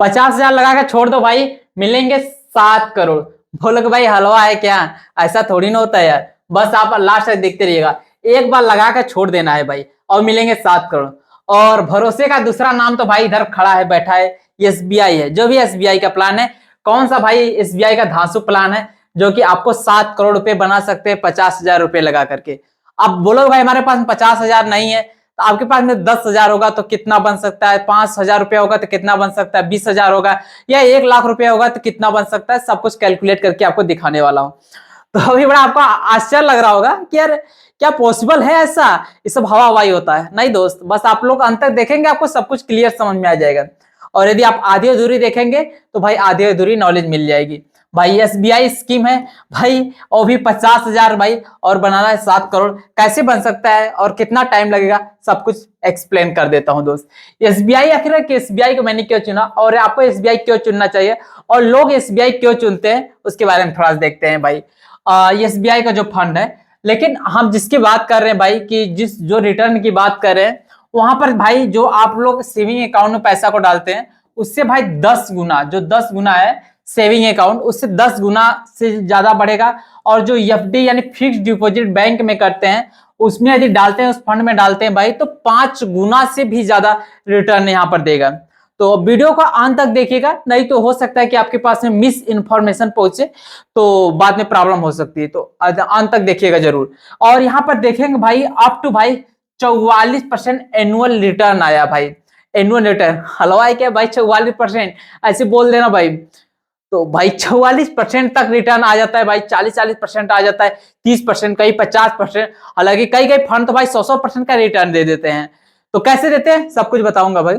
50,000 लगा के छोड़ दो भाई, मिलेंगे 7 करोड़। बोलोगे भाई हलवा है क्या, ऐसा थोड़ी ना होता है यार। बस आप लास्ट तक देखते रहिएगा, एक बार लगा के छोड़ देना है भाई और मिलेंगे 7 करोड़। और भरोसे का दूसरा नाम तो भाई इधर खड़ा है, बैठा है, एसबीआई है। जो भी एसबीआई का प्लान है, कौन सा भाई एसबीआई का धांसू प्लान है जो कि आपको 7 करोड़ रुपए बना सकते हैं 50,000 रुपए लगा करके। अब बोलोगे भाई हमारे पास 50,000 नहीं है, तो आपके पास में 10,000 होगा तो कितना बन सकता है, 5,000 रुपया होगा तो कितना बन सकता है, 20,000 होगा या 1 लाख रुपया होगा तो कितना बन सकता है, सब कुछ कैलकुलेट करके आपको दिखाने वाला हूं। तो अभी बड़ा आपको आश्चर्य लग रहा होगा कि यार क्या पॉसिबल है ऐसा, ये सब हवा हवाई होता है। नहीं दोस्त, बस आप लोग अंत तक देखेंगे आपको सब कुछ क्लियर समझ में आ जाएगा। और यदि आप आधी अधूरी देखेंगे तो भाई आधी अधूरी नॉलेज मिल जाएगी। भाई एसबीआई स्कीम है भाई, और भी 50,000 भाई, और बनाना है 7 करोड़, कैसे बन सकता है और कितना टाइम लगेगा, सब कुछ एक्सप्लेन कर देता हूं दोस्त। एसबीआई आखिर एसबीआई को मैंने क्यों चुना और आपको एसबीआई क्यों चुनना चाहिए और लोग एसबीआई क्यों चुनते हैं, उसके बारे में थोड़ा सा देखते हैं भाई। एसबीआई का जो फंड है, लेकिन हम जिसकी बात कर रहे हैं भाई, कि जिस जो रिटर्न की बात कर रहे हैं, वहां पर भाई जो आप लोग सेविंग अकाउंट में पैसा को डालते हैं, उससे भाई 10 गुना, जो 10 गुना है सेविंग अकाउंट, उससे 10 गुना से ज्यादा बढ़ेगा। और जो एफडी यानी फिक्स डिपॉजिट बैंक में करते हैं, उसमें यदि डालते हैं, उस फंड में डालते हैं भाई, तो 5 गुना से भी ज्यादा रिटर्न यहां पर देगा। तो वीडियो को अंत तक देखिएगा, नहीं तो हो सकता है कि आपके पास में मिस इन्फॉर्मेशन पहुंचे तो बाद में प्रॉब्लम हो सकती है। तो अंत तक देखिएगा जरूर। और यहां पर देखेंगे भाई अप टू भाई 44% एनुअल रिटर्न आया भाई। एनुअल रिटर्न हलवा है क्या भाई, 44% ऐसे बोल देना भाई। तो भाई 44% तक रिटर्न आ जाता है भाई, 40% आ जाता है, 30%, कई 50%। हालांकि कई कई फंड तो भाई 100% का रिटर्न दे देते हैं। तो कैसे देते हैं सब कुछ बताऊंगा भाई।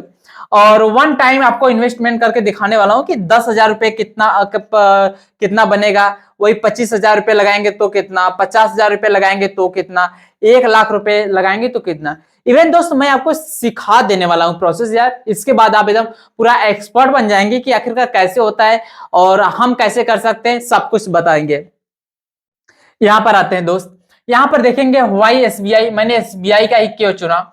और वन टाइम आपको इन्वेस्टमेंट करके दिखाने वाला हूं कि 10,000 रुपए कितना बनेगा, वही 25,000 रुपए लगाएंगे तो कितना, 50,000 रुपए लगाएंगे तो कितना, 1 लाख रुपए लगाएंगे तो कितना। इवन दोस्त मैं आपको सिखा देने वाला हूं प्रोसेस यार, इसके बाद आप एकदम पूरा एक्सपर्ट बन जाएंगे कि आखिरकार कैसे होता है और हम कैसे कर सकते हैं, सब कुछ बताएंगे। यहां पर आते हैं दोस्त, यहां पर देखेंगे वाई एसबीआई, मैंने एसबीआई का ही क्यों चुना,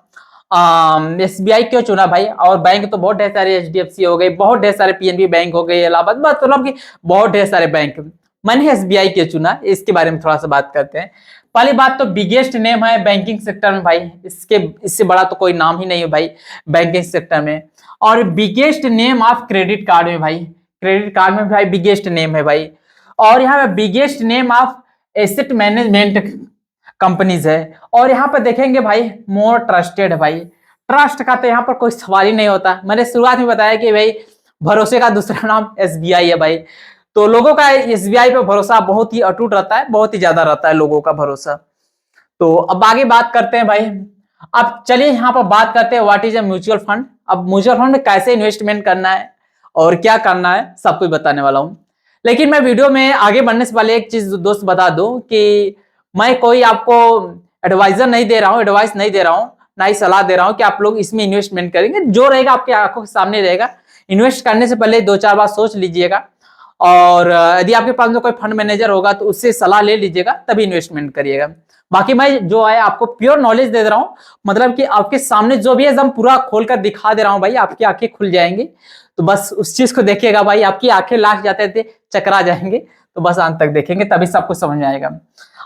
एसबीआई क्यों चुना भाई। और बैंक तो बहुत ढेर सारे, एचडीएफसी हो गए, बहुत ढेर सारे पीएनबी बैंक हो गए, इलाहाबाद, मतलब कि बहुत ढेर सारे बैंक। मैंने एसबीआई क्यों चुना, इसके बारे में थोड़ा सा बात करते हैं। पहली बात तो बिगेस्ट नेम है बैंकिंग सेक्टर में भाई, इससे बड़ा तो कोई नाम ही नहीं है भाई बैंकिंग सेक्टर में। और biggest name of credit card में भाई, क्रेडिट कार्ड में भाई बिगेस्ट नेम है भाई। और यहाँ पे biggest name of asset management companies है। और यहाँ पर देखेंगे भाई मोर ट्रस्टेड है भाई। ट्रस्ट का तो यहाँ पर कोई सवाल ही नहीं होता, मैंने शुरुआत में बताया कि भाई भरोसे का दूसरा नाम एसबीआई है भाई। तो लोगों का एसबीआई पे भरोसा बहुत ही अटूट रहता है, बहुत ही ज्यादा रहता है लोगों का भरोसा। तो अब आगे बात करते हैं भाई। अब चलिए यहाँ पर बात करते हैं what is a mutual fund. अब म्यूचुअल फंड में कैसे इन्वेस्टमेंट करना है और क्या करना है, सब कुछ बताने वाला हूँ। लेकिन मैं वीडियो में आगे बढ़ने से पहले एक चीज दोस्त बता दूं कि मैं कोई आपको एडवाइजर नहीं दे रहा हूं, एडवाइस नहीं दे रहा हूं, ना ही सलाह दे रहा हूं कि आप लोग इसमें इन्वेस्टमेंट करेंगे। जो रहेगा आपकी आंखों के सामने रहेगा। इन्वेस्ट करने से पहले 2-4 बार सोच लीजिएगा। और यदि आपके पास में कोई फंड मैनेजर होगा तो उससे सलाह ले लीजिएगा, तभी इन्वेस्टमेंट करिएगा। बाकी मैं जो है आपको प्योर नॉलेज दे रहा हूं, मतलब कि आपके सामने जो भी है एकदम पूरा खोलकर दिखा दे रहा हूं भाई, आपकी आंखें खुल जाएंगी। तो बस उस चीज को देखिएगा भाई, आपकी आंखें लास्ट जाते थे चकरा जाएंगे। तो बस अंत तक देखेंगे तभी सब कुछ समझ में आएगा।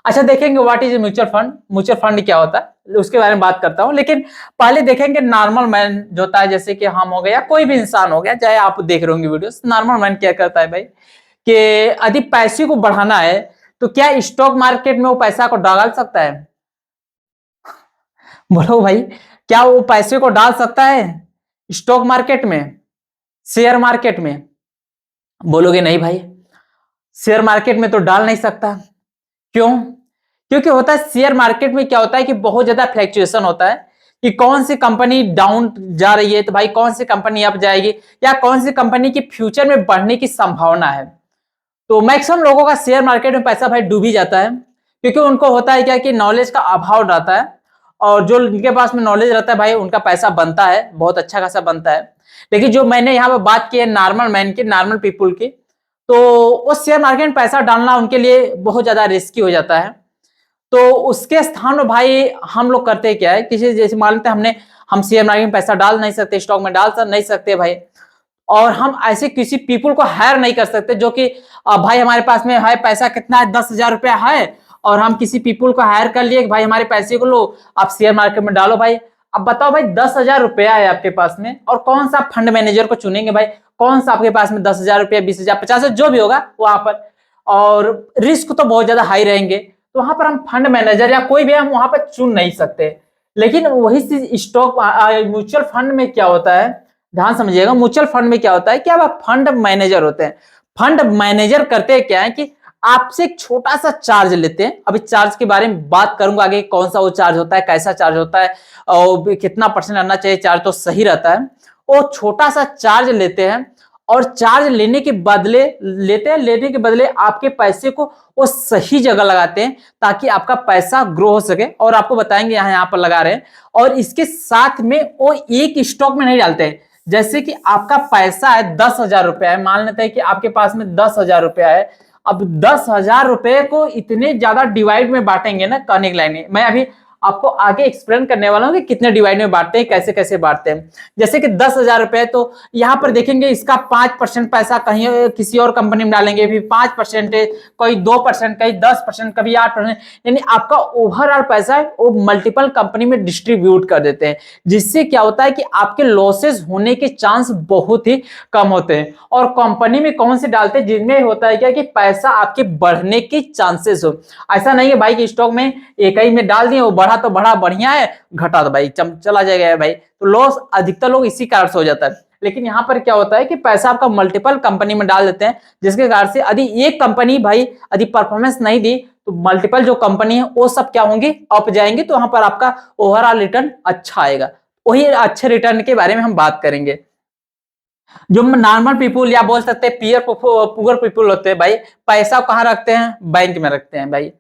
अच्छा देखेंगे what is mutual fund, mutual fund क्या होता है उसके बारे में बात करता हूं। लेकिन पहले देखेंगे नॉर्मल मैन जो होता है, जैसे कि हम हो गए या कोई भी इंसान हो गया, चाहे आप देख रहे होंगे वीडियो, नॉर्मल मैन क्या करता है भाई कि यदि पैसे को बढ़ाना है तो क्या स्टॉक मार्केट में वो पैसा को डाल सकता है? बोलो भाई, क्या वो पैसे को डाल सकता है स्टॉक मार्केट में, शेयर मार्केट में? बोलोगे नहीं भाई, शेयर मार्केट में तो डाल नहीं सकता। क्यों? क्योंकि होता है शेयर मार्केट में क्या होता है कि बहुत ज्यादा फ्लैक्चुएशन होता है कि कौन सी कंपनी डाउन जा रही है तो भाई कौन सी कंपनी अप जाएगी, या कौन सी कंपनी की फ्यूचर में बढ़ने की संभावना है। तो मैक्सिमम लोगों का शेयर मार्केट में पैसा भाई डूब ही जाता है, क्योंकि उनको होता है क्या कि नॉलेज का अभाव रहता है। और जो उनके पास में नॉलेज रहता है भाई, उनका पैसा बनता है, बहुत अच्छा खासा बनता है। लेकिन जो मैंने यहाँ पर बात की है नॉर्मल मैन की, नॉर्मल पीपुल की, तो उस शेयर मार्केट में पैसा डालना उनके लिए बहुत ज्यादा रिस्की हो जाता है। तो उसके स्थान में भाई हम लोग करते क्या है, किसी जैसे मान लेते हैं हम शेयर मार्केट में पैसा डाल नहीं सकते, स्टॉक में डाल नहीं सकते भाई, और हम ऐसे किसी पीपल को हायर नहीं कर सकते जो कि भाई हमारे पास में है पैसा कितना है, 10,000 रुपया है, और हम किसी पीपल को हायर कर लिए कि भाई हमारे पैसे को लो आप शेयर मार्केट में डालो। भाई अब बताओ भाई 10,000 रुपया है आपके पास में, और कौन सा फंड मैनेजर को चुनेंगे भाई, कौन सा आपके पास में 10,000 रुपया, 20,000, 50,000 जो भी होगा वहां पर, और रिस्क तो बहुत ज्यादा हाई रहेंगे, तो वहां पर हम फंड मैनेजर या कोई भी हम वहां पर चुन नहीं सकते। लेकिन वही चीज स्टॉक म्यूचुअल फंड में क्या होता है, ध्यान समझिएगा, म्यूचुअल फंड में क्या होता है कि आप फंड मैनेजर होते हैं। फंड मैनेजर करते क्या है कि आपसे एक छोटा सा चार्ज लेते हैं। अभी चार्ज के बारे में बात करूंगा आगे, कौन सा वो चार्ज होता है, कैसा चार्ज होता है, और कितना परसेंट आना चाहिए चार्ज तो सही रहता है। वो छोटा सा चार्ज लेते हैं, और चार्ज लेने के बदले आपके पैसे को वो सही जगह लगाते हैं ताकि आपका पैसा ग्रो हो सके, और आपको बताएंगे यहाँ पर लगा रहे हैं। और इसके साथ में वो एक स्टॉक में नहीं डालते हैं। जैसे कि आपका पैसा है 10,000 रुपया है, मान लेते हैं कि आपके पास में 10,000 रुपया है। अब 10,000 रुपए को इतने ज्यादा डिवाइड में बांटेंगे ना, कहने के लाइन मैं अभी आपको आगे एक्सप्लेन करने वाला हूं कि कितने डिवाइड में बांटते हैं, कैसे कैसे बांटते हैं। जैसे कि 10,000 रुपए, तो यहां पर देखेंगे इसका 5% पैसा कहीं किसी और कंपनी में डालेंगे, फिर 5%, कोई 2%, कहीं 10%, कभी 8%, यानी आपका ओवरऑल पैसा है वो मल्टीपल कंपनी में डिस्ट्रीब्यूट कर देते हैं, जिससे क्या होता है कि आपके लॉसेस होने के चांस बहुत ही कम होते हैं। और कंपनी में कौन से डालते हैं, जिनमें होता है क्या कि पैसा आपके बढ़ने के चांसेस हो। ऐसा नहीं है भाई कि स्टॉक में एक ही में डाल दिए, वो बढ़ा तो बढ़ा बढ़िया है, घटा तो भाई चला जाएगा भाई, तो लॉस अधिकतर लोग इसी कारण से हो जाता है। लेकिन यहाँ पर क्या होता है कि पैसा आपका मल्टीपल कंपनी में डाल देते हैं, जिसके कारण से यदि एक कंपनी भाई यदि परफॉर्मेंस नहीं दी तो मल्टीपल जो कंपनी है वो सब क्या होंगी, अप जाएंगे, तो वहां पर आपका ओवरऑल रिटर्न अच्छा आएगा। वही अच्छे रिटर्न के बारे में हम बात करेंगे। जो नॉर्मल पीपुल या बोल सकते हैं पुअर पीपुल होते हैं भाई, पैसा कहाँ रखते हैं, बैंक में रखते हैं भाई।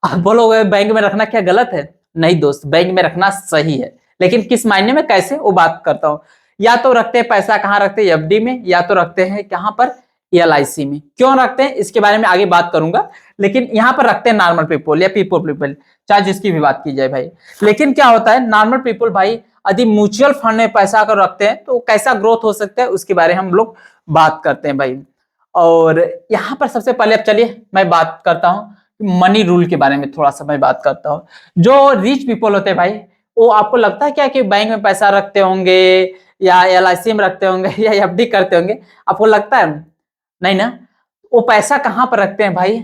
आप बोलोगे बैंक में रखना क्या गलत है, नहीं दोस्त, बैंक में रखना सही है, लेकिन किस मायने में, कैसे, वो बात करता हूं। या तो रखते हैं पैसा कहाँ रखते हैं, एफडी में, या तो रखते हैं कहां पर, एलआईसी में। क्यों रखते हैं इसके बारे में आगे बात करूंगा, लेकिन यहाँ पर रखते हैं नॉर्मल पीपल या पीपल, चाहे जिसकी भी बात की जाए भाई। लेकिन क्या होता है नॉर्मल पीपल भाई यदि म्यूचुअल फंड में पैसा अगर रखते हैं तो कैसा ग्रोथ हो सकता है उसके बारे में हम लोग बात करते हैं भाई। और यहाँ पर सबसे पहले अब चलिए मैं बात करता हूँ मनी रूल के बारे में, थोड़ा सा मैं बात करता हूँ। जो रिच पीपल होते हैं भाई, वो आपको लगता है क्या कि बैंक में पैसा रखते होंगे या एलआईसी में रखते होंगे या एफडी करते होंगे, आपको लगता है? नहीं ना। वो पैसा कहाँ पर रखते हैं भाई,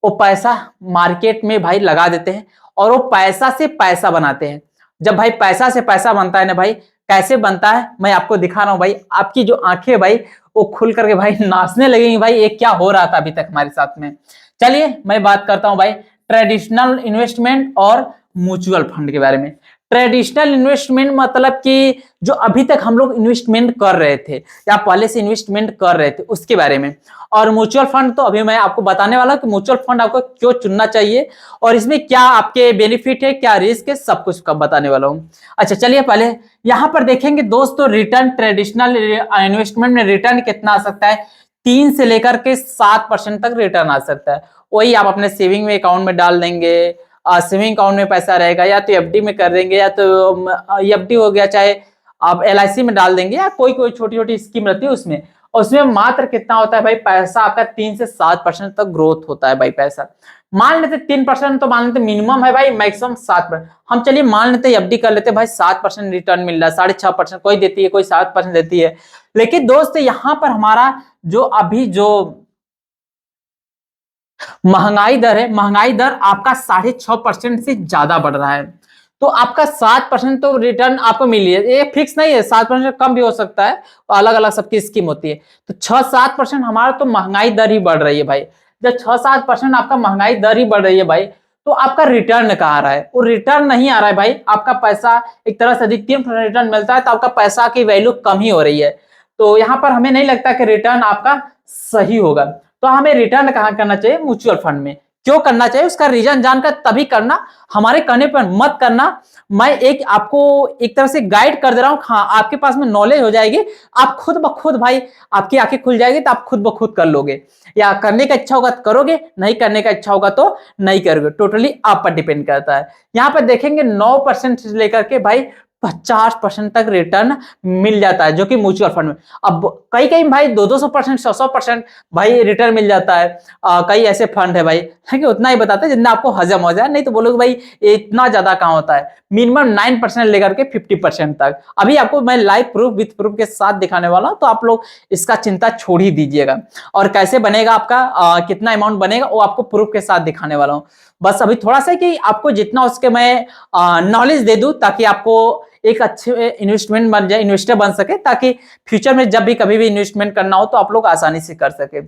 वो पैसा मार्केट में भाई लगा देते हैं, और वो पैसा से पैसा बनाते हैं। जब भाई पैसा से पैसा बनता है ना भाई, कैसे बनता है मैं आपको दिखा रहा हूं भाई। आपकी जो आंखें भाई वो खुल करके भाई नाचने लगेंगी भाई, ये क्या हो रहा था अभी तक हमारे साथ में। चलिए मैं बात करता हूं भाई ट्रेडिशनल इन्वेस्टमेंट और म्यूचुअल फंड के बारे में। ट्रेडिशनल इन्वेस्टमेंट मतलब कि जो अभी तक हम लोग इन्वेस्टमेंट कर रहे थे या पहले से इन्वेस्टमेंट कर रहे थे उसके बारे में। और म्यूचुअल फंड तो अभी मैं आपको बताने वाला हूं कि म्यूचुअल फंड आपको क्यों चुनना चाहिए और इसमें क्या आपके बेनिफिट है, क्या रिस्क है, सब कुछ कब बताने वाला हूं। अच्छा चलिए पहले यहां पर देखेंगे दोस्तों, रिटर्न ट्रेडिशनल इन्वेस्टमेंट में रिटर्न कितना आ सकता है, 3 से लेकर के 7% तक रिटर्न आ सकता है। वही आप अपने सेविंग में अकाउंट में डाल देंगे, सेविंग अकाउंट में पैसा रहेगा, या तो एफडी में कर देंगे, या तो एफडी हो गया, चाहे आप एलआईसी में डाल देंगे, या कोई कोई छोटी छोटी स्कीम रहती है उसमें। और उसमें मात्र कितना होता है भाई, पैसा आपका 3 से 7% तक ग्रोथ होता है भाई पैसा। मान लेते 3%, तो मान लेते मिनिमम है भाई, मैक्सिमम 7%। हम चलिए मान लेते एफडी कर लेते भाई, 7% रिटर्न मिल रहा है, 6.5% कोई देती है, कोई 7% देती है। लेकिन दोस्त यहाँ पर हमारा जो अभी जो महंगाई दर है, महंगाई दर आपका 6.5% से ज्यादा बढ़ रहा है, तो आपका 7% तो रिटर्न आपको मिली है। ये फिक्स नहीं है, 7% कम भी हो सकता है, अलग अलग सबकी स्कीम होती है। तो 6-7% हमारा तो महंगाई दर ही बढ़ रही है भाई। जब 6-7% आपका महंगाई दर ही बढ़ रही है भाई, तो आपका रिटर्न कहाँ आ रहा है, वो रिटर्न नहीं आ रहा है भाई। आपका पैसा एक तरह से अधिक 3% रिटर्न मिलता है, तो आपका पैसा की वैल्यू कम ही हो रही है। तो यहाँ पर हमें नहीं लगता कि रिटर्न आपका सही होगा। तो हमें रिटर्न कहाँ करना चाहिए, म्यूचुअल फंड में। क्यों करना चाहिए उसका रीजन जानकर तभी करना, हमारे कहने पर मत करना। मैं एक आपको एक तरह से गाइड कर दे रहा हूं, हाँ आपके पास में नॉलेज हो जाएगी, आप खुद ब खुद भाई आपकी आंखें खुल जाएगी, तो आप खुद ब खुद कर लोगे। या करने का इच्छा होगा तो करोगे, नहीं करने का इच्छा होगा तो नहीं करोगे, टोटली आप पर डिपेंड करता है। यहाँ पर देखेंगे 9% से लेकर के भाई 50% तक रिटर्न मिल जाता है, जो कि म्यूचुअल फंड में। अब कई कई भाई 200%, 100% भाई रिटर्न मिल जाता है। कई ऐसे फंड है भाई, लेकिन उतना ही बताते हैं जितना आपको हजम हो जाए, नहीं तो बोलोगे भाई इतना ज्यादा कहाँ होता है। मिनिमम 9% लेकर के 50% तक। अभी आपको मैं लाइव प्रूफ विथ प्रूफ के साथ दिखाने वाला हूं, तो आप लोग इसका चिंता छोड़ ही दीजिएगा। और कैसे बनेगा आपका, कितना अमाउंट बनेगा, वो आपको प्रूफ के साथ दिखाने वाला हूं। बस अभी थोड़ा सा कि आपको जितना उसके मैं नॉलेज दे दूं, ताकि आपको एक अच्छे इन्वेस्टमेंट बन जाए, इन्वेस्टर बन सके, ताकि फ्यूचर में जब भी कभी भी इन्वेस्टमेंट करना हो तो आप लोग आसानी से कर सके।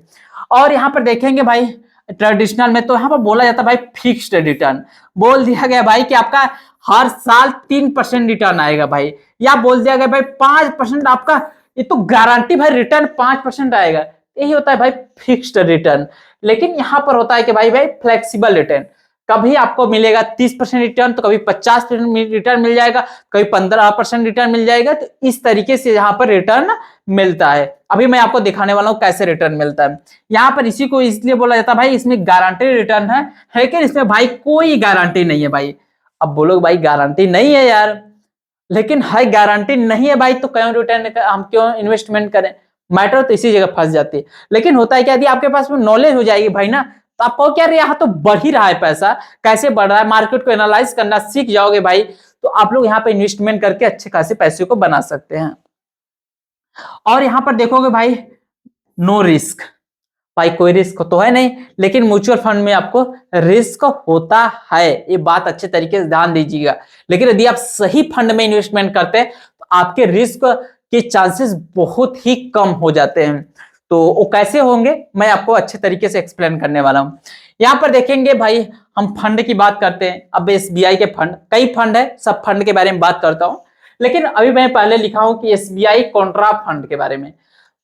और यहाँ पर देखेंगे भाई ट्रेडिशनल में, तो यहाँ पर बोला जाता है भाई फिक्स्ड रिटर्न। बोल दिया गया भाई कि आपका हर साल 3% रिटर्न आएगा भाई, या बोल दिया गया भाई 5% आपका, ये तो गारंटी भाई रिटर्न 5% आएगा। यही होता है भाई फिक्स्ड रिटर्न। लेकिन यहां पर होता है कि भाई फ्लेक्सिबल रिटर्न, कभी आपको मिलेगा 30% रिटर्न, तो कभी 50% रिटर्न मिल जाएगा, कभी 15% रिटर्न मिल जाएगा। तो इस तरीके से यहाँ पर रिटर्न मिलता है। अभी मैं आपको दिखाने वाला हूँ कैसे रिटर्न मिलता है। यहाँ पर इसी को इसलिए बोला जाता है भाई इसमें गारंटी रिटर्न है, लेकिन इसमें भाई कोई गारंटी नहीं है भाई। अब बोलोगे भाई गारंटी नहीं है यार, लेकिन है गारंटी नहीं है भाई, तो क्यों रिटर्न हम क्यों इन्वेस्टमेंट करें। मैटर तो इसी जगह फंस जाती है। लेकिन होता है क्या, यदि आपके पास में नॉलेज हो जाएगी भाई ना, तो आपको क्या यहाँ तो बढ़ ही रहा है पैसा, कैसे बढ़ रहा है, मार्केट को एनालाइज करना सीख जाओगे भाई, तो आप लोग यहाँ पे इन्वेस्टमेंट करके अच्छे खासे पैसे को बना सकते हैं। और यहाँ पर देखोगे भाई नो रिस्क, भाई कोई रिस्क तो है नहीं, लेकिन म्यूचुअल फंड में आपको रिस्क होता है, ये बात अच्छे तरीके से ध्यान दीजिएगा। लेकिन यदि आप सही फंड में इन्वेस्टमेंट करते हैं तो आपके रिस्क के चांसेस बहुत ही कम हो जाते हैं। तो वो कैसे होंगे मैं आपको अच्छे तरीके से एक्सप्लेन करने वाला हूं। यहां पर देखेंगे भाई, हम फंड की बात करते हैं। अब एसबीआई के फंड, कई फंड है, सब फंड के बारे में बात करता हूं, लेकिन अभी मैं पहले लिखा हूं कि एसबीआई कॉन्ट्रा फंड के बारे में।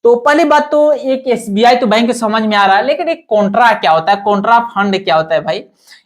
तो पहली बात तो एक एसबीआई तो बैंक समझ में आ रहा है, लेकिन एक कॉन्ट्रा क्या होता है, कॉन्ट्रा फंड क्या होता है भाई,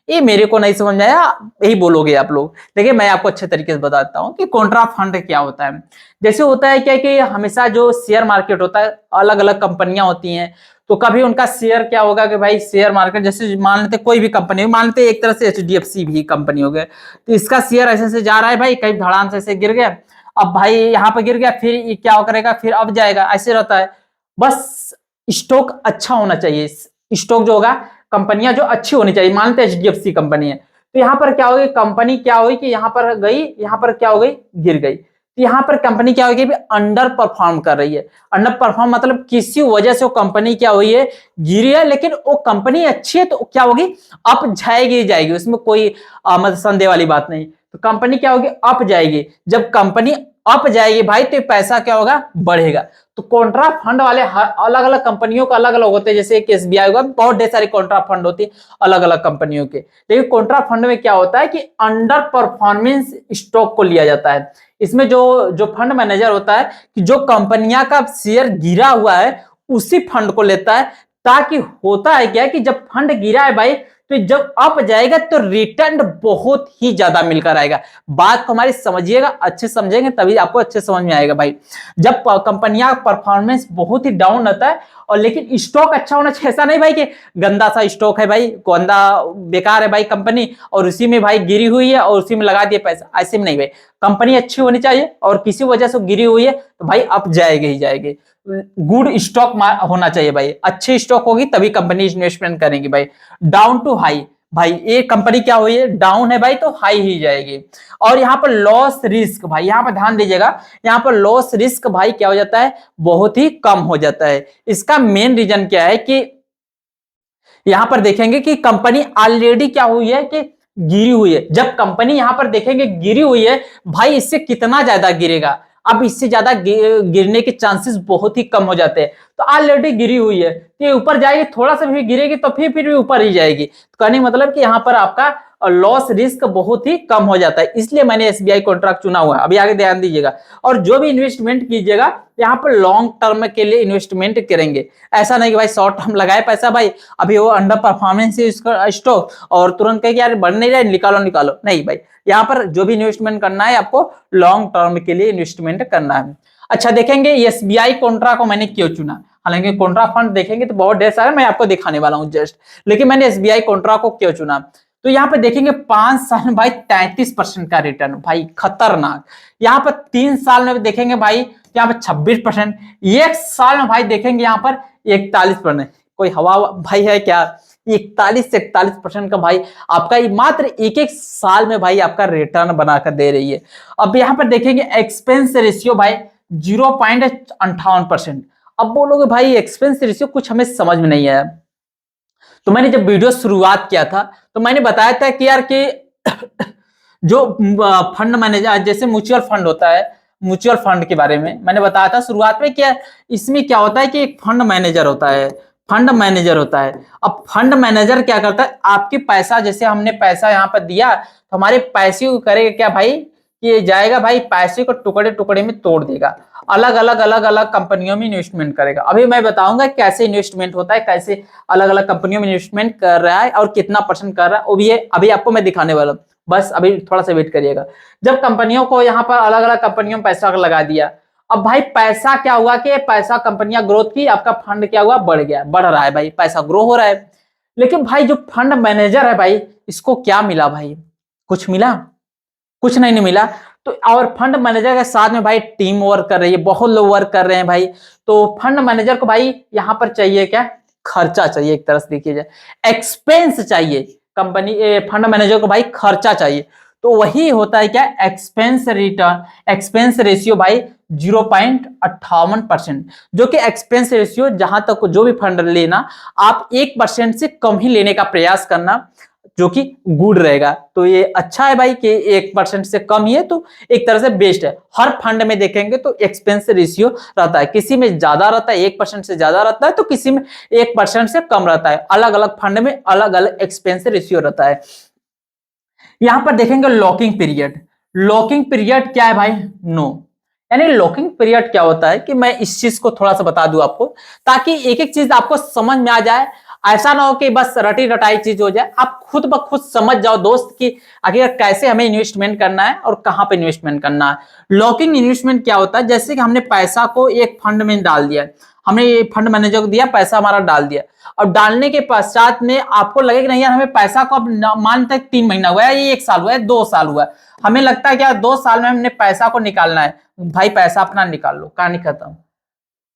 ये मेरे को नहीं समझ में आया, यही बोलोगे आप लोग। देखिए मैं आपको अच्छे तरीके से बताता हूँ कि कॉन्ट्रा फंड क्या होता है। जैसे होता है क्या कि हमेशा जो शेयर मार्केट होता है, अलग अलग कंपनियां होती हैं, तो कभी उनका शेयर क्या होगा कि भाई शेयर मार्केट, जैसे मान लेते कोई भी कंपनी, मान लेते एक तरह से एचडीएफसी भी कंपनी हो गए, तो इसका शेयर ऐसे से जा रहा है भाई, कहीं धड़ाम से ऐसे गिर गया, अब भाई यहाँ पे गिर गया, फिर ये क्या करेगा, फिर अब जाएगा, ऐसे रहता है। बस स्टॉक अच्छा होना चाहिए, स्टॉक जो होगा, कंपनियां जो अच्छी होनी चाहिए। मान लेते एचडीएफसी कंपनी है, तो यहाँ पर क्या होगी, कंपनी क्या हुई कि यहाँ पर गई, यहाँ पर क्या हो गई, गिर गई, तो यहाँ पर कंपनी क्या होगी, अंडर परफॉर्म कर रही है। अंडर परफॉर्म मतलब किसी वजह से वो कंपनी क्या हुई है, गिरी है, लेकिन वो कंपनी अच्छी है तो क्या होगी, अप जाएगी जाएगी, उसमें कोई मतलब संदेह वाली बात नहीं। तो कंपनी क्या होगी, अप जाएगी। जब कंपनी अप जाएगी भाई, तो पैसा क्या होगा, बढ़ेगा। तो कॉन्ट्रा फंड वाले अलग अलग कंपनियों का अलग अलग होते हैं, जैसे एक एसबीआई होगा, बहुत ढेर सारी कॉन्ट्रा फंड होती है अलग अलग कंपनियों के। लेकिन कॉन्ट्रा फंड में क्या होता है कि अंडर परफॉर्मेंस स्टॉक को लिया जाता है। इसमें जो जो फंड मैनेजर होता है कि जो कंपनियां का शेयर गिरा हुआ है उसी फंड को लेता है, ताकि होता है क्या कि जब फंड गिरा है भाई, तो जब अप जाएगा तो रिटर्न बहुत ही ज्यादा मिलकर आएगा। बात को हमारी समझिएगा, अच्छे समझेंगे तभी आपको अच्छे समझ में आएगा भाई। जब कंपनियां परफॉर्मेंस बहुत ही डाउन रहता है, और लेकिन स्टॉक अच्छा होना चाहिए, ऐसा नहीं भाई कि गंदा सा स्टॉक है भाई, गंदा बेकार है भाई कंपनी, और उसी में भाई गिरी हुई है और उसी में लगा दिए पैसा, ऐसे में नहीं भाई। कंपनी अच्छी होनी चाहिए, और किसी वजह से गिरी हुई है तो भाई अप जाएगी ही जाएगी। गुड स्टॉक होना चाहिए भाई, अच्छी स्टॉक होगी तभी कंपनी इन्वेस्टमेंट करेंगी भाई। डाउन टू हाई, भाई ये कंपनी क्या हुई है, डाउन है भाई, तो हाई ही जाएगी। और यहाँ पर लॉस रिस्क, भाई यहाँ पर ध्यान दीजिएगा, यहाँ पर लॉस रिस्क भाई क्या हो जाता है, बहुत ही कम हो जाता है। इसका मेन रीजन क्या है कि यहां पर देखेंगे कि कंपनी ऑलरेडी क्या हुई है कि गिरी हुई है। जब कंपनी यहां पर देखेंगे गिरी हुई है भाई, इससे कितना ज्यादा गिरेगा, अब इससे ज्यादा गिरने के चांसेस बहुत ही कम हो जाते हैं। तो ऑलरेडी गिरी हुई है, तो ये ऊपर जाएगी, थोड़ा सा भी गिरेगी तो फिर भी ऊपर ही जाएगी। तो कहने मतलब कि यहाँ पर आपका लॉस रिस्क बहुत ही कम हो जाता है, इसलिए मैंने एसबीआई कॉन्ट्रैक्ट चुना हुआ है। अभी आगे ध्यान दीजिएगा, और जो भी इन्वेस्टमेंट कीजिएगा यहाँ पर लॉन्ग टर्म के लिए इन्वेस्टमेंट करेंगे। ऐसा नहीं कि भाई शॉर्ट टर्म लगाए पैसा, भाई अभी वो अंडर परफॉर्मेंस है इसका स्टॉक, और तुरंत कहे कि यार बढ़ नहीं रहा है, निकालो निकालो, नहीं भाई। यहाँ पर जो भी इन्वेस्टमेंट करना है आपको लॉन्ग टर्म के लिए इन्वेस्टमेंट करना है। अच्छा देखेंगे एसबीआई कॉन्ट्रा को मैंने क्यों चुना, हालांकि कॉन्ट्रा फंड देखेंगे तो बहुत ढेर सारे मैं आपको दिखाने वाला हूं जस्ट, लेकिन मैंने एसबीआई कॉन्ट्रा को क्यों चुना। तो यहाँ पे देखेंगे 5 साल में भाई 33% का रिटर्न, भाई खतरनाक। यहाँ पर 3 साल में देखेंगे भाई यहाँ पर 26%, 1 साल में भाई देखेंगे यहाँ पर 41%। कोई हवा भाई है क्या? 41 से 41% का भाई आपका मात्र एक एक साल में भाई आपका रिटर्न बनाकर दे रही है। अब यहाँ पर देखेंगे एक्सपेंस रेशियो भाई 0.58%। अब बोलोगे भाई एक्सपेंस रेशियो कुछ हमें समझ में नहीं आया। तो मैंने जब वीडियो शुरुआत किया था तो मैंने बताया था कि यार कि जो फंड मैनेजर जैसे म्यूचुअल फंड होता है, म्यूचुअल फंड के बारे में मैंने बताया था शुरुआत में। क्या इसमें क्या होता है कि एक फंड मैनेजर होता है, फंड मैनेजर होता है। अब फंड मैनेजर क्या करता है, आपके पैसा जैसे हमने पैसा यहाँ पर दिया तो हमारे पैसे को करेगा क्या भाई, ये जाएगा भाई पैसे को टुकड़े टुकड़े में तोड़ देगा, अलग अलग कंपनियों में इन्वेस्टमेंट करेगा। अभी मैं बताऊंगा कैसे इन्वेस्टमेंट होता है, कैसे अलग अलग कंपनियों में इन्वेस्टमेंट कर रहा है और कितना परसेंट कर रहा है, वो भी है अभी आपको मैं दिखाने वाला हूं। बस अभी थोड़ा सा वेट करिएगा। जब कंपनियों को यहाँ पर अलग अलग कंपनियों में पैसा लगा दिया, अब भाई पैसा क्या हुआ कि पैसा कंपनियां ग्रोथ की, आपका फंड क्या हुआ, बढ़ गया, बढ़ रहा है भाई, पैसा ग्रो हो रहा है। लेकिन भाई जो फंड मैनेजर है भाई, इसको क्या मिला भाई, कुछ मिला? कुछ नहीं मिला। तो और फंड मैनेजर के साथ में भाई टीम वर्क कर रही है, बहुत लोग वर्क कर रहे हैं भाई। तो फंड मैनेजर को भाई यहाँ पर चाहिए क्या, खर्चा चाहिए, एक तरह से देखिए जाए एक्सपेंस चाहिए। कंपनी फंड मैनेजर को भाई खर्चा चाहिए, तो वही होता है क्या, एक्सपेंस रिटर्न, एक्सपेंस रेशियो भाई 0.58%। जो कि एक्सपेंस रेशियो जहां तक जो भी फंड लेना, आप 1% से कम ही लेने का प्रयास करना, जो कि गुड रहेगा। तो ये अच्छा है भाई कि 1% से कम ही है, तो एक तरह से बेस्ट है। हर फंड में देखेंगे तो एक्सपेंस रेशियो रहता है, किसी में ज्यादा रहता है, 1% से ज्यादा रहता है, तो किसी में 1% से कम रहता है। अलग अलग फंड में अलग अलग एक्सपेंस रेशियो रहता है। यहां पर देखेंगे लॉकिंग पीरियड। लॉकिंग पीरियड क्या है भाई, नो। यानी लॉकिंग पीरियड क्या होता है कि मैं इस चीज को थोड़ा सा बता दूं आपको, ताकि एक एक चीज आपको समझ में आ जाए। ऐसा ना हो कि बस रटी रटाई चीज हो जाए, आप खुद ब खुद समझ जाओ दोस्त कि आखिर कैसे हमें इन्वेस्टमेंट करना है और कहां पे इन्वेस्टमेंट करना है। लॉकिंग इन्वेस्टमेंट क्या होता है, जैसे कि हमने पैसा को एक फंड में डाल दिया, हमने ये फंड मैनेजर को दिया, पैसा हमारा डाल दिया। और डालने के पश्चात में आपको लगेगा नहीं यार हमें पैसा को अब मानते हैं 3 महीना हुआ है, ये 1 साल हुआ है, 2 साल हुआ है, हमें लगता है कि यार 2 साल में हमने पैसा को निकालना है। भाई पैसा अपना निकाल लो, कहानी खत्म।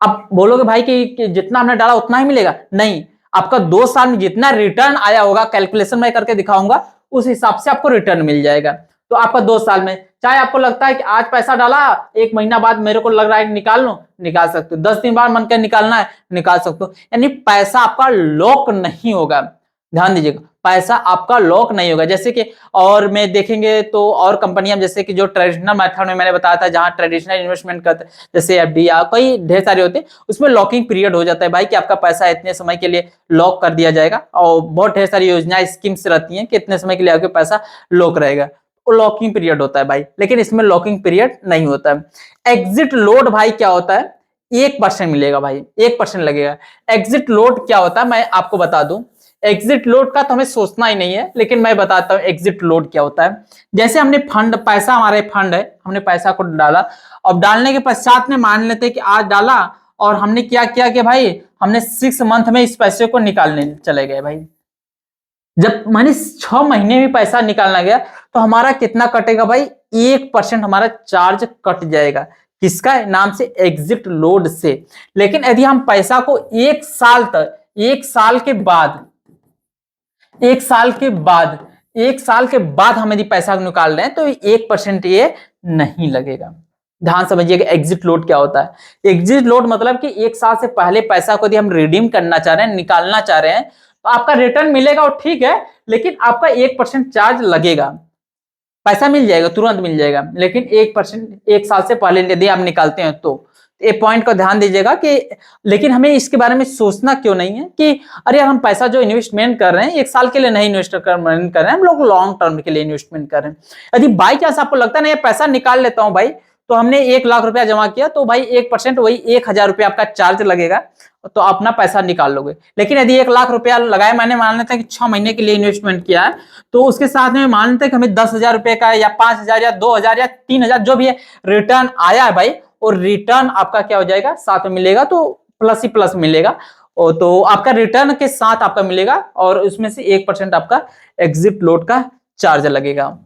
अब बोलोगे भाई कि जितना हमने डाला उतना ही मिलेगा, नहीं। आपका 2 साल में जितना रिटर्न आया होगा, कैलकुलेशन मैं करके दिखाऊंगा, उस हिसाब से आपको रिटर्न मिल जाएगा। तो आपका 2 साल में, चाहे आपको लगता है कि आज पैसा डाला, 1 महीना बाद मेरे को लग रहा है निकाल लो, निकाल सकते हो। 10 दिन बाद मन कर निकालना है, निकाल सकते हो। यानी पैसा आपका लॉक नहीं होगा, ध्यान दीजिएगा, पैसा आपका लॉक नहीं होगा। जैसे कि और में देखेंगे तो और कंपनियां जैसे कि जो ट्रेडिशनल मेथड में मैंने बताया था, जहां ट्रेडिशनल इन्वेस्टमेंट करते जैसे एफडी या कई ढेर सारे होते हैं, उसमें लॉकिंग पीरियड हो जाता है भाई कि आपका पैसा इतने समय के लिए लॉक कर दिया जाएगा। और बहुत ढेर सारी योजनाएं स्कीम्स रहती हैं कि इतने समय के लिए आपके पैसा लॉक रहेगा, वो लॉकिंग पीरियड होता है भाई। लेकिन इसमें लॉकिंग पीरियड नहीं होता है। एग्जिट लोड भाई क्या होता है, 1% मिलेगा भाई, 1% लगेगा। एग्जिट लोड क्या होता है मैं आपको बता दूं, एग्जिट लोड का तो हमें सोचना ही नहीं है, लेकिन मैं बताता हूं एग्जिट लोड क्या होता है। जैसे हमने फंड, पैसा हमारे फंड है, हमने पैसा को डाला, अब डालने के पश्चात में मान लेते हैं कि आज डाला और हमने क्या किया कि भाई हमने 6 मंथ में इस पैसे को निकालने चले गए भाई। जब माने 6 महीने में पैसा निकालना गया तो हमारा कितना कटेगा भाई, 1% हमारा चार्ज कट जाएगा। किसका नाम से, एग्जिट लोड से। लेकिन यदि हम पैसा को 1 साल तक, 1 साल के बाद, 1 साल के बाद, 1 साल के बाद हम यदि पैसा निकाल रहे हैं तो 1% ये नहीं लगेगा। ध्यान समझिएगा एग्जिट लोड क्या होता है। एग्जिट लोड मतलब कि 1 साल से पहले पैसा को यदि हम रिडीम करना चाह रहे हैं, निकालना चाह रहे हैं, तो आपका रिटर्न मिलेगा और ठीक है, लेकिन आपका 1% चार्ज लगेगा। पैसा मिल जाएगा, तुरंत मिल जाएगा, लेकिन 1% 1 साल से पहले यदि आप निकालते हैं तो ये पॉइंट को ध्यान दीजिएगा कि। लेकिन हमें इसके बारे में सोचना क्यों नहीं है कि अरे हम पैसा जो इन्वेस्टमेंट कर रहे हैं 1 साल के लिए नहीं इन्वेस्ट कर रहे हैं, हम लोग लॉन्ग टर्म के लिए इन्वेस्टमेंट कर रहे हैं। यदि बाई चांस आपको लगता है ना ये पैसा निकाल लेता हूं भाई, तो हमने 1 लाख रुपया जमा किया तो भाई 1% वही 1000 रुपया आपका चार्ज लगेगा, तो अपना पैसा निकाल लोगे। लेकिन यदि 1 लाख रुपया लगाए, मैंने मान लेते हैं कि 6 महीने के लिए इन्वेस्टमेंट किया है, तो उसके साथ में मान लेते हैं कि हमें 10,000 रुपए का या 5,000 या 2,000 या 3,000 जो भी है रिटर्न आया है भाई, और रिटर्न आपका क्या हो जाएगा, साथ में मिलेगा, तो प्लस ही प्लस मिलेगा। तो आपका रिटर्न के साथ आपका मिलेगा और उसमें से 1% आपका एग्जिट लोड का चार्ज लगेगा।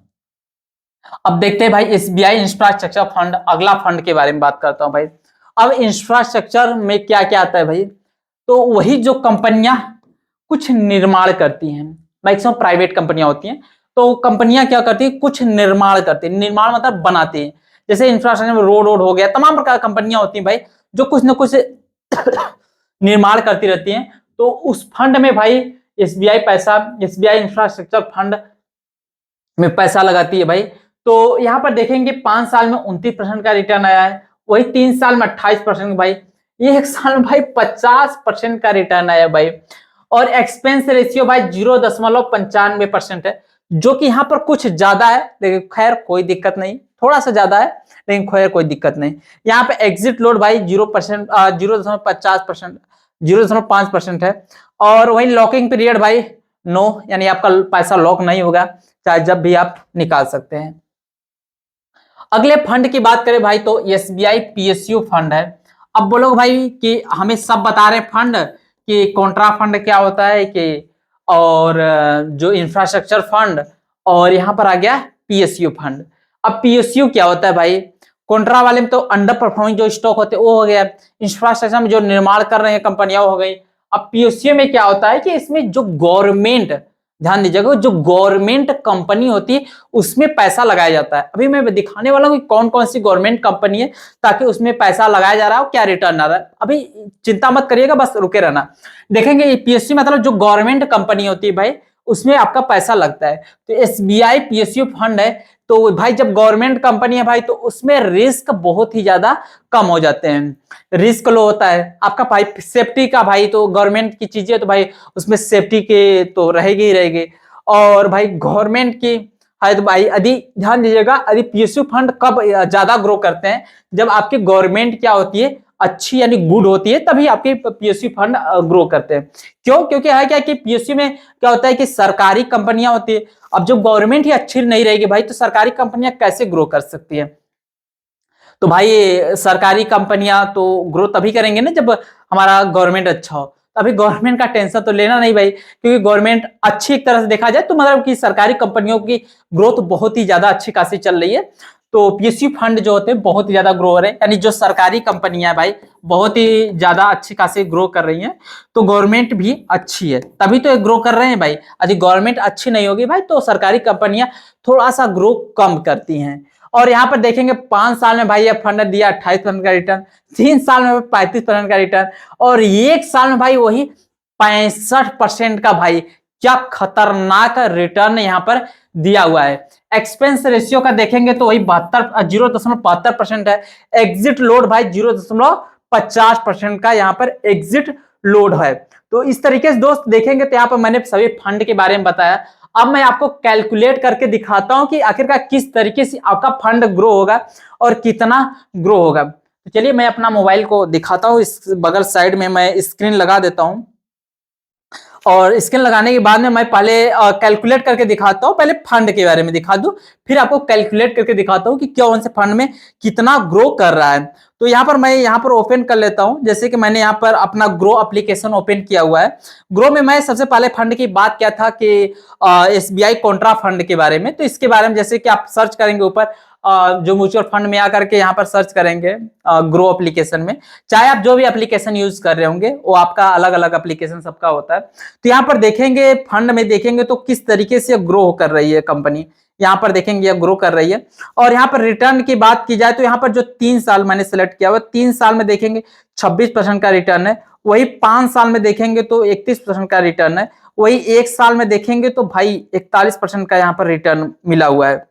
अब देखते हैं भाई एसबीआई इंफ्रास्ट्रक्चर फंड, अगला फंड के बारे में बात करता हूं भाई। अब इंफ्रास्ट्रक्चर में क्या क्या आता है भाई, तो वही जो कंपनियां कुछ निर्माण करती हैं, मैक्सिमम प्राइवेट कंपनियां होती हैं, तो कंपनियां क्या करती हैं, कुछ निर्माण करती हैं, निर्माण मतलब बनाती हैं। जैसे इंफ्रास्ट्रक्चर में रोड वोड हो गया, तमाम प्रकार की कंपनियां होती हैं भाई जो कुछ ना कुछ निर्माण करती रहती हैं। तो उस फंड में भाई एसबीआई पैसा, एसबीआई इंफ्रास्ट्रक्चर फंड में पैसा लगाती है भाई। तो यहाँ पर देखेंगे 5 साल में 29% का रिटर्न आया है, वही 3 साल में 28% भाई, ये 1 साल में भाई 50% का रिटर्न आया भाई। और एक्सपेंस रेशियो भाई 0.95% है, जो कि यहाँ पर कुछ ज्यादा है, लेकिन खैर कोई दिक्कत नहीं, थोड़ा सा ज्यादा है लेकिन खैर कोई दिक्कत नहीं। यहाँ पे एग्जिट लोड भाई 0.50%, 0.5% है। और वही लॉकिंग पीरियड भाई नो, यानी आपका पैसा लॉक नहीं होगा, चाहे जब भी आप निकाल सकते हैं। अगले फंड की बात करें भाई तो एसबीआई पीएसयू फंड है। अब बोलोगे भाई कि हमें सब बता रहे फंड कि कॉन्ट्रा फंड क्या होता है कि, और जो इंफ्रास्ट्रक्चर फंड, और यहां पर आ गया पीएसयू फंड। अब पीएसयू क्या होता है भाई, कॉन्ट्रा वाले में तो अंडर परफॉर्मिंग जो स्टॉक होते हैं वो हो गया, इंफ्रास्ट्रक्चर में जो निर्माण कर रहे हैं कंपनियां हो गई। अब पीएसयू में क्या होता है कि इसमें जो गवर्नमेंट, ध्यान दीजिएगा, जो गवर्नमेंट कंपनी होती है उसमें पैसा लगाया जाता है। अभी मैं दिखाने वाला हूँ कि कौन कौन सी गवर्नमेंट कंपनी है, ताकि उसमें पैसा लगाया जा रहा है और क्या रिटर्न आ रहा है। अभी चिंता मत करिएगा, बस रुके रहना। देखेंगे पीएसयू मतलब जो गवर्नमेंट कंपनी होती है भाई, उसमें आपका पैसा लगता है। तो एसबीआई पीएसयू फंड है, तो भाई जब गवर्नमेंट कंपनी है भाई तो उसमें रिस्क बहुत ही ज्यादा कम हो जाते हैं, रिस्क लो होता है आपका भाई, सेफ्टी का भाई, तो गवर्नमेंट की चीजें तो भाई उसमें सेफ्टी के तो रहेगी ही रहेगी। और भाई गवर्नमेंट की है तो भाई, यदि ध्यान दीजिएगा, यदि पीएसयू फंड कब ज्यादा ग्रो करते हैं, जब आपकी गवर्नमेंट क्या होती है, अच्छी यानी गुड होती है, तभी आपके पीएसयू फंड ग्रो करते हैं। क्यों? क्योंकि है क्या कि पीएसयू में क्या होता है कि सरकारी कंपनियां होती है। अब जब गवर्नमेंट ही अच्छी नहीं रहेगी भाई, तो सरकारी कंपनियां कैसे ग्रो कर सकती है? तो भाई सरकारी कंपनियां तो ग्रो तभी करेंगे ना जब हमारा गवर्नमेंट अच्छा हो। अभी गवर्नमेंट का टेंशन तो लेना नहीं भाई, क्योंकि गवर्नमेंट अच्छी एक तरह से देखा जाए तो मतलब कि सरकारी कंपनियों की ग्रोथ बहुत ही ज्यादा अच्छी खासी चल रही है। तो पीएसयू फंड जो होते हैं बहुत ही ज्यादा ग्रो हो रहे हैं, यानी जो सरकारी कंपनियां है भाई बहुत ही ज्यादा अच्छी खासी ग्रो कर रही हैं। तो गवर्नमेंट भी अच्छी है तभी तो ग्रो कर रहे हैं भाई, यदि गवर्नमेंट अच्छी नहीं होगी भाई तो सरकारी कंपनियां थोड़ा सा ग्रो कम करती हैं। और यहाँ पर देखेंगे 5 साल में भाई ये फंड दिया 28% का रिटर्न, 3 साल में 35% का रिटर्न, और 1 साल में भाई वही 65% का भाई, क्या खतरनाक रिटर्न यहाँ पर दिया हुआ है। एक्सपेंस रेशियो का देखेंगे तो वही 0.72% है। एग्जिट लोड भाई 0.50% का यहाँ पर एग्जिट लोड है। तो इस तरीके से दोस्त देखेंगे तो यहाँ पर मैंने सभी फंड के बारे में बताया। अब मैं आपको कैलकुलेट करके दिखाता हूं कि आखिरकार किस तरीके से आपका फंड ग्रो होगा और कितना ग्रो होगा। तो चलिए मैं अपना मोबाइल को दिखाता हूं, इस बगल साइड में मैं स्क्रीन लगा देता हूं, और स्क्रीन लगाने के बाद में मैं पहले कैलकुलेट करके दिखाता हूं। पहले फंड के बारे में दिखा दूं, फिर आपको कैलकुलेट करके दिखाता हूं कि कौन से फंड में कितना ग्रो कर रहा है। तो यहाँ पर मैं यहाँ पर ओपन कर लेता हूं, जैसे कि मैंने यहाँ पर अपना ग्रो एप्लीकेशन ओपन किया हुआ है। ग्रो में मैं सबसे पहले फंड की बात किया था कि एसबीआई कॉन्ट्रा फंड के बारे में। तो इसके बारे में जैसे कि आप सर्च करेंगे ऊपर जो म्यूचुअल फंड में आकर के यहाँ पर सर्च करेंगे ग्रो एप्लीकेशन में, चाहे आप जो भी एप्लीकेशन यूज कर रहे होंगे, वो आपका अलग अलग एप्लीकेशन सबका होता है। तो यहाँ पर देखेंगे फंड में देखेंगे तो किस तरीके से ग्रो कर रही है कंपनी, यहाँ पर देखेंगे ग्रो कर रही है। और यहाँ पर रिटर्न की बात की जाए तो यहाँ पर जो 3 साल मैंने सेलेक्ट किया हुआ, 3 साल में देखेंगे 26% का रिटर्न है। वही 5 साल में देखेंगे तो 31% का रिटर्न है। वही 1 साल में देखेंगे तो भाई 41% का यहाँ पर रिटर्न मिला हुआ है।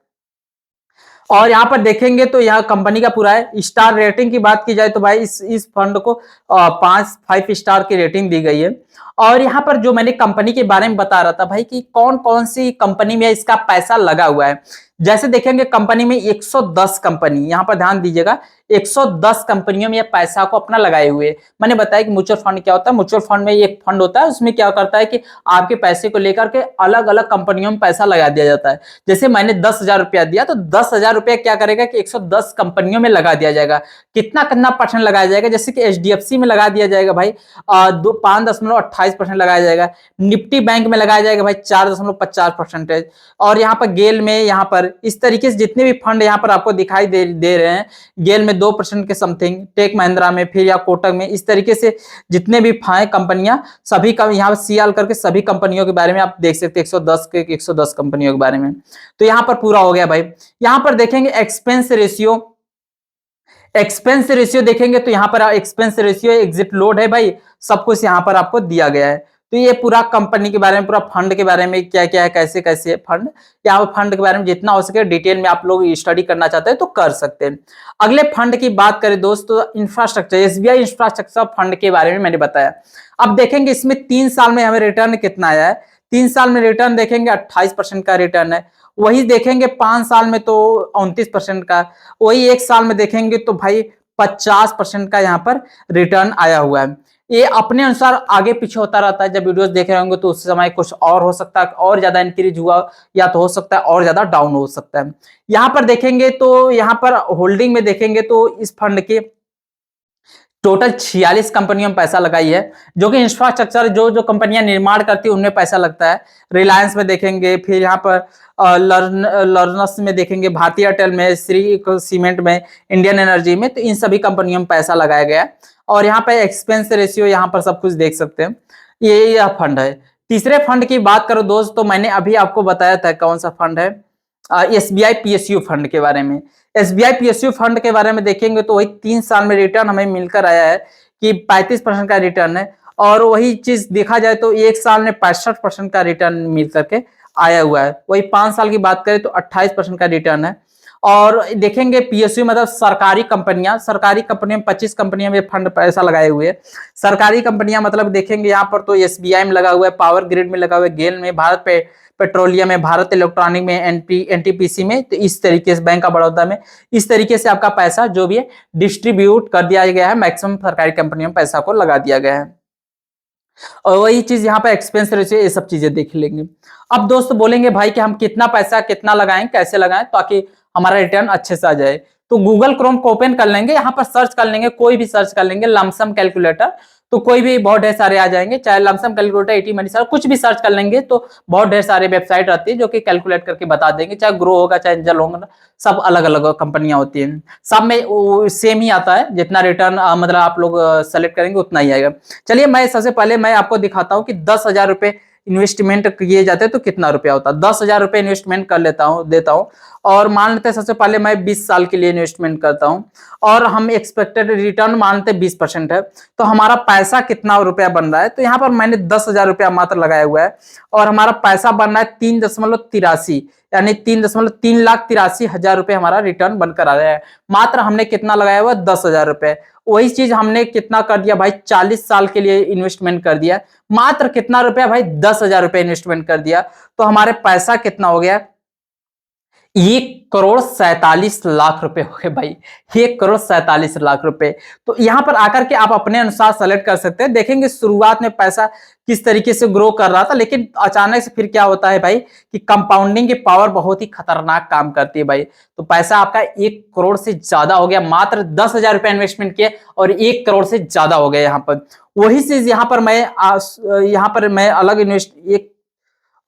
और यहाँ पर देखेंगे तो यहाँ कंपनी का पूरा है। स्टार रेटिंग की बात की जाए तो भाई इस फंड को 5 स्टार की रेटिंग दी गई है। और यहाँ पर जो मैंने कंपनी के बारे में बता रहा था भाई कि कौन कौन सी कंपनी में इसका पैसा लगा हुआ है। जैसे देखेंगे कंपनी में 110 कंपनी, यहाँ पर ध्यान दीजिएगा, 110 कंपनियों में ये पैसा को अपना लगाए हुए। मैंने बताया कि म्यूचुअल फंड क्या होता है। म्यूचुअल फंड में एक फंड होता है, उसमें क्या करता है कि आपके पैसे को लेकर के अलग अलग कंपनियों में पैसा लगा दिया जाता है। जैसे मैंने 10,000 रुपया दिया तो 10,000 रुपया क्या करेगा कि 110 कंपनियों में लगा दिया जाएगा। कितना कितना परसेंट लगाया जाएगा, जैसे कि HDFC में लगा दिया जाएगा भाई 5.28% लगाया जाएगा। निफ्टी बैंक में लगाया जाएगा भाई 4.50%। और यहाँ पर गेल में, यहाँ पर इस तरीके से जितने भी फंड यहाँ पर आपको दिखाई दे रहे हैं, गेल में 2% के समथिंग, टेक महिंद्रा में, फिर या कोटक में, इस तरीके से जितने भी कंपनियां, सभी का यहाँ सीएल करके सभी कंपनियों के बारे में आप देख सकते हैं, 110 कंपनियों के बारे में। तो यहाँ पर पूरा हो गया भाई। यहाँ पर देखेंगे एक्सपेंस रेशियो देखेंगे तो यहाँ पर एक्सपेंस रेशियो, एग्जिट लोड है भाई, सब कुछ यहाँ पर आपको दिया गया है। तो ये पूरा कंपनी के बारे में, पूरा फंड के बारे में क्या क्या है, कैसे कैसे फंड, यहाँ फंड के बारे में जितना हो सके डिटेल में आप लोग स्टडी करना चाहते हैं तो कर सकते हैं। अगले फंड की बात करें दोस्तों, इंफ्रास्ट्रक्चर, SBI इंफ्रास्ट्रक्चर फंड के बारे में मैंने बताया। अब देखेंगे इसमें 3 साल में हमें रिटर्न कितना आया है। 3 साल में रिटर्न देखेंगे 28% का रिटर्न है। वही देखेंगे 5 साल में तो 29% का, वही 1 साल में देखेंगे तो भाई 50% का यहाँ पर रिटर्न आया हुआ है। ये अपने अनुसार आगे पीछे होता रहता है। जब वीडियोस देख रहे होंगे तो उस समय कुछ और हो सकता है, और ज्यादा इंक्रीज हुआ, या तो हो सकता है और ज्यादा डाउन हो सकता है। यहाँ पर देखेंगे तो यहाँ पर होल्डिंग में देखेंगे तो इस फंड के टोटल 46 कंपनियों में पैसा लगाई है, जो कि इंफ्रास्ट्रक्चर जो जो कंपनियां निर्माण करती है उनमें पैसा लगता है। रिलायंस में देखेंगे, फिर यहाँ पर लर्नस में देखेंगे, भारतीय एयरटेल में, श्री सीमेंट में, इंडियन एनर्जी में, तो इन सभी कंपनियों में पैसा लगाया गया है। और यहाँ पे एक्सपेंस रेशियो, यहाँ पर सब कुछ देख सकते हैं। यह फंड है। तीसरे फंड की बात करो दोस्त, तो मैंने अभी आपको बताया था कौन सा फंड है, SBI PSU फंड के बारे में। SBI PSU फंड के बारे में देखेंगे तो वही 3 साल में रिटर्न हमें मिलकर आया है कि 35% का रिटर्न है। और वही चीज देखा जाए तो 1 साल में 65% का रिटर्न मिल करके आया हुआ है। वही 5 साल की बात करें तो 28% का रिटर्न है। और देखेंगे PSU मतलब सरकारी कंपनियां 25 कंपनियां में फंड पैसा लगाए हुए हैं। सरकारी कंपनियां मतलब देखेंगे यहाँ पर तो SBI में लगा हुआ है, पावर ग्रिड में लगा हुआ है, गेल में, भारत पेट्रोलियम में, भारत इलेक्ट्रॉनिक में, NTPC में, तो इस तरीके से बैंक ऑफ बड़ौदा में, इस तरीके से आपका पैसा जो भी है डिस्ट्रीब्यूट कर दिया गया है। मैक्सिमम सरकारी कंपनियों में पैसा को लगा दिया गया है। और वही चीज यहाँ पे एक्सपेंस रेशियो, ये सब चीजें देख लेंगे। अब दोस्त बोलेंगे भाई कि हम कितना पैसा कितना लगाएं, कैसे लगाएं ताकि हमारा रिटर्न अच्छे से आ जाए। तो गूगल क्रोम को ओपन कर लेंगे, यहाँ पर सर्च कर लेंगे, कोई भी सर्च कर लेंगे लमसम कैलकुलेटर, तो कोई भी बहुत ढेर सारे आ जाएंगे। चाहे lump sum calculator, eighty money sir, कुछ भी सर्च कर लेंगे तो बहुत ढेर सारे वेबसाइट रहती है जो कि कैलकुलेट करके बता देंगे। चाहे ग्रो होगा, चाहे एंजल होगा, सब अलग अलग कंपनियां होती हैं। सब में सेम ही आता है, जितना रिटर्न मतलब आप लोग सेलेक्ट करेंगे उतना ही आएगा। चलिए मैं सबसे पहले मैं आपको दिखाता हूँ कि 10,000 रुपए इन्वेस्टमेंट किए जाते हैं तो कितना रुपया होता है। 10,000 रुपए इन्वेस्टमेंट कर देता हूँ। और मान लेते हैं सबसे पहले मैं 20 साल के लिए इन्वेस्टमेंट करता हूँ, और हम एक्सपेक्टेड रिटर्न मानते 20% है, तो हमारा पैसा कितना रुपया बन रहा है। तो यहाँ पर मैंने 10,000 रुपया मात्र लगाया हुआ है, और हमारा पैसा बन रहा है 3.83, यानी 3,83,83,000 रुपए हमारा रिटर्न बनकर आ रहा है। मात्र हमने कितना लगाया हुआ, 10,000 रुपए। वही चीज हमने कितना कर दिया भाई, 40 साल के लिए इन्वेस्टमेंट कर दिया। मात्र कितना रुपया भाई, 10,000 रुपए इन्वेस्टमेंट कर दिया। तो हमारे पैसा कितना हो गया, 1,47,00,000 रुपए हो गए भाई, 1,47,00,000 रुपए। तो यहां पर आकर के आप अपने अनुसार सेलेक्ट कर सकते हैं। देखेंगे शुरुआत में पैसा किस तरीके से ग्रो कर रहा था, लेकिन अचानक से फिर क्या होता है भाई कि कंपाउंडिंग की पावर बहुत ही खतरनाक काम करती है भाई। तो पैसा आपका 1 करोड़ से ज्यादा हो गया, मात्र 10,000 रुपए इन्वेस्टमेंट किए और 1 करोड़ से ज्यादा हो गया। यहाँ पर वही चीज यहाँ पर मैं अलग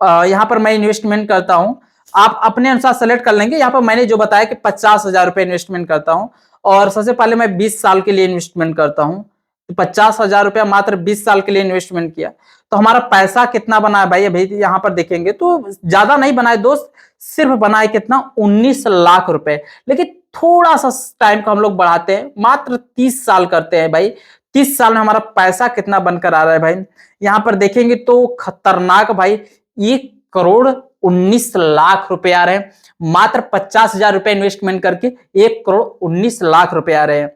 यहाँ पर मैं इन्वेस्टमेंट करता हूँ। आप अपने अनुसार सेलेक्ट कर लेंगे। यहाँ पर मैंने जो बताया कि 50,000 रुपए इन्वेस्टमेंट करता हूँ, और सबसे पहले मैं 20 साल के लिए इन्वेस्टमेंट करता हूँ। तो 50,000 रुपया मात्र 20 साल के लिए इन्वेस्टमेंट किया, तो हमारा पैसा कितना बना है भाई। अभी यहाँ पर देखेंगे तो ज्यादा नहीं बनाए दोस्त, सिर्फ बनाए कितना, 19 लाख रुपए। लेकिन थोड़ा सा टाइम को हम लोग बढ़ाते हैं, मात्र 30 साल करते हैं भाई। 30 साल में हमारा पैसा कितना बनकर आ रहा है भाई, यहाँ पर देखेंगे तो खतरनाक भाई, 1,19,00,000 रुपए आ रहे हैं। मात्र 50,000 रुपए इन्वेस्टमेंट करके 1,19,00,000 रुपए आ रहे हैं।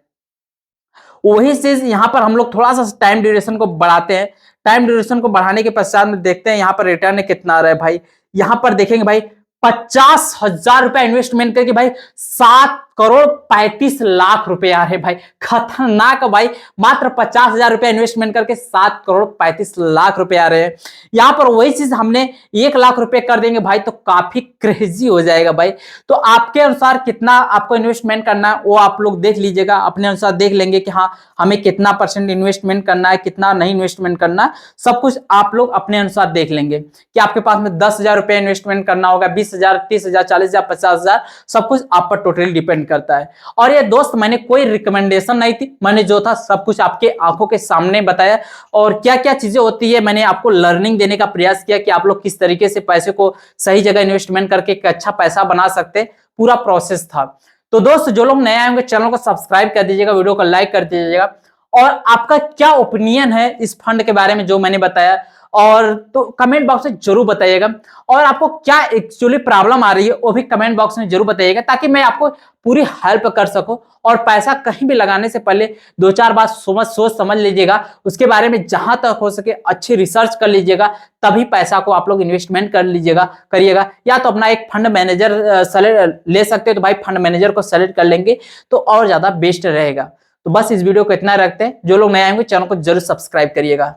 वही चीज यहाँ पर हम लोग थोड़ा सा टाइम ड्यूरेशन को बढ़ाते हैं, टाइम ड्यूरेशन को बढ़ाने के पश्चात में देखते हैं यहाँ पर रिटर्न कितना आ रहा है भाई। यहाँ पर देखेंगे भाई 50,000 रुपया इन्वेस्टमेंट करके भाई 7,35,00,000 रुपए आ रहे भाई, खतरनाक भाई। मात्र 50,000 रुपया इन्वेस्टमेंट करके 7,35,00,000 रुपए आ रहे हैं। यहां पर वही चीज हमने 1,00,000 रुपए कर देंगे भाई तो काफी क्रेजी हो जाएगा भाई। तो आपके अनुसार कितना आपको इन्वेस्टमेंट करना है वो आप लोग देख लीजिएगा, अपने अनुसार देख लेंगे कि हाँ हमें कितना % इन्वेस्टमेंट करना है, कितना नहीं इन्वेस्टमेंट करना है, सब कुछ आप लोग अपने अनुसार देख लेंगे कि आपके पास में 10,000 रुपया इन्वेस्टमेंट करना होगा, 20,000, 30,000, 40,000, 50,000, सब कुछ आप पर टोटली डिपेंड करता है। और ये दोस्त मैंने कोई रिकमेंडेशन नहीं थी, मैंने जो था सब कुछ आपके आंखों के सामने बताया और क्या क्या चीजें होती है मैंने आपको लर्निंग देने का प्रयास किया कि आप लोग किस तरीके से पैसे को सही जगह इन्वेस्टमेंट करके एक अच्छा पैसा बना सकते, पूरा प्रोसेस था। तो दोस्त जो लोग नए आएंगे चैनल को सब्सक्राइब कर दीजिएगा, वीडियो को लाइक कर दीजिएगा और आपका क्या ओपिनियन है इस फंड के बारे में जो मैंने बताया, और तो कमेंट बॉक्स में जरूर बताइएगा। और आपको क्या एक्चुअली प्रॉब्लम आ रही है वो भी कमेंट बॉक्स में जरूर बताइएगा ताकि मैं आपको पूरी हेल्प कर सकूं। और पैसा कहीं भी लगाने से पहले 2-4 बार सोच समझ लीजिएगा, उसके बारे में जहां तक हो सके अच्छी रिसर्च कर लीजिएगा, तभी पैसा को आप लोग इन्वेस्टमेंट कर लीजिएगा करिएगा। या तो अपना एक फंड मैनेजर सेलेक्ट ले सकते हो तो भाई फंड मैनेजर को सेलेक्ट कर लेंगे तो और ज्यादा बेस्ट रहेगा। तो बस इस वीडियो को इतना रखते हैं, जो लोग नए आएंगे चैनल को जरूर सब्सक्राइब करिएगा।